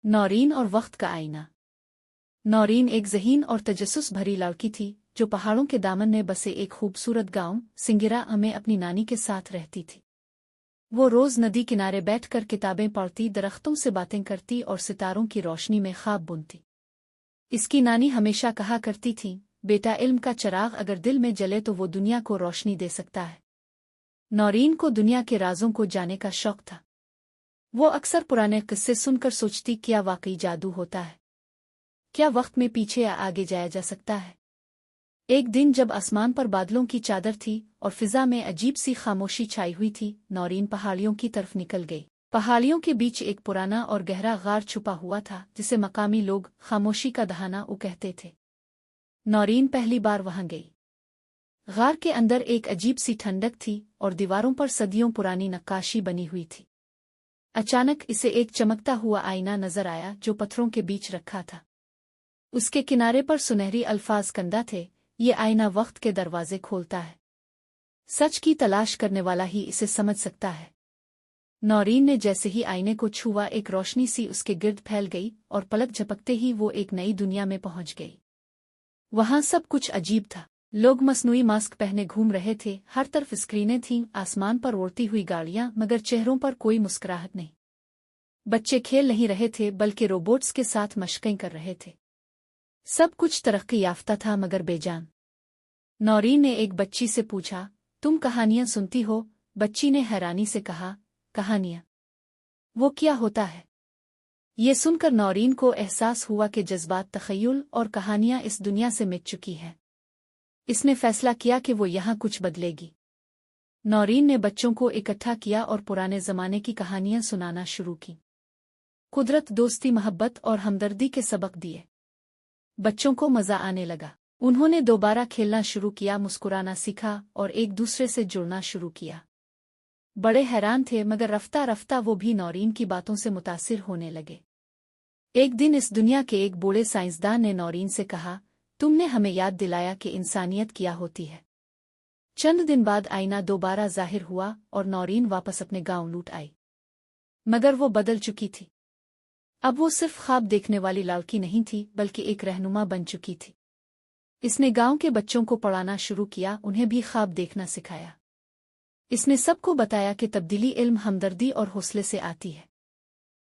नौरीन और वक्त का आईना। नौरीन एक ज़हीन और तजस्सुस भरी लड़की थी जो पहाड़ों के दामन में बसे एक खूबसूरत गांव सिंगिरा में अपनी नानी के साथ रहती थी। वो रोज़ नदी किनारे बैठकर किताबें पढ़ती, दरख्तों से बातें करती और सितारों की रोशनी में ख्वाब बुनती। इसकी नानी हमेशा कहा करती थी, बेटा, इल्म का चिराग अगर दिल में जले तो वो दुनिया को रोशनी दे सकता है। नौरीन को दुनिया के राजों को जाने का शौक था। वो अक्सर पुराने किस्से सुनकर सोचती, क्या वाकई जादू होता है? क्या वक्त में पीछे या आगे जाया जा सकता है? एक दिन जब आसमान पर बादलों की चादर थी और फिजा में अजीब सी खामोशी छाई हुई थी, नौरीन पहाड़ियों की तरफ निकल गई। पहाड़ियों के बीच एक पुराना और गहरा गार छुपा हुआ था जिसे मकामी लोग खामोशी का दहाना कहते थे। नौरीन पहली बार वहां गई। गार के अंदर एक अजीब सी ठंडक थी और दीवारों पर सदियों पुरानी नक्काशी बनी हुई थी। अचानक इसे एक चमकता हुआ आईना नजर आया जो पत्थरों के बीच रखा था। उसके किनारे पर सुनहरी अल्फाज कंदा थे, ये आईना वक्त के दरवाजे खोलता है। सच की तलाश करने वाला ही इसे समझ सकता है। नौरीन ने जैसे ही आईने को छुआ, एक रोशनी सी उसके गिर्द फैल गई और पलक झपकते ही वो एक नई दुनिया में पहुंच गई। वहां सब कुछ अजीब था। लोग मसनूई मास्क पहने घूम रहे थे, हर तरफ स्क्रीनें थीं, आसमान पर उड़ती हुई गाड़ियां, मगर चेहरों पर कोई मुस्कुराहट नहीं। बच्चे खेल नहीं रहे थे बल्कि रोबोट्स के साथ मशक़ें कर रहे थे। सब कुछ तरक्की याफ्ता था मगर बेजान। नौरीन ने एक बच्ची से पूछा, तुम कहानियां सुनती हो? बच्ची ने हैरानी से कहा, कहानियां? वो क्या होता है? ये सुनकर नौरीन को एहसास हुआ कि जज्बात, तख़य्युल और कहानियां इस दुनिया से मिट चुकी हैं। इसने फैसला किया कि वो यहाँ कुछ बदलेगी। नौरीन ने बच्चों को इकट्ठा किया और पुराने ज़माने की कहानियां सुनाना शुरू की। कुदरत, दोस्ती, मोहब्बत और हमदर्दी के सबक दिए। बच्चों को मज़ा आने लगा। उन्होंने दोबारा खेलना शुरू किया, मुस्कुराना सीखा और एक दूसरे से जुड़ना शुरू किया। बड़े हैरान थे मगर रफ्ता रफ्ता वो भी नौरीन की बातों से मुतासिर होने लगे। एक दिन इस दुनिया के एक बूढ़े साइंसदान ने नौरीन से कहा, तुमने हमें याद दिलाया कि इंसानियत क्या होती है। चंद दिन बाद आईना दोबारा जाहिर हुआ और नौरीन वापस अपने गांव लौट आई। मगर वो बदल चुकी थी। अब वो सिर्फ ख्वाब देखने वाली लड़की नहीं थी बल्कि एक रहनुमा बन चुकी थी। इसने गांव के बच्चों को पढ़ाना शुरू किया, उन्हें भी ख्वाब देखना सिखाया। इसने सबको बताया कि तब्दीली इल्म, हमदर्दी और हौसले से आती है।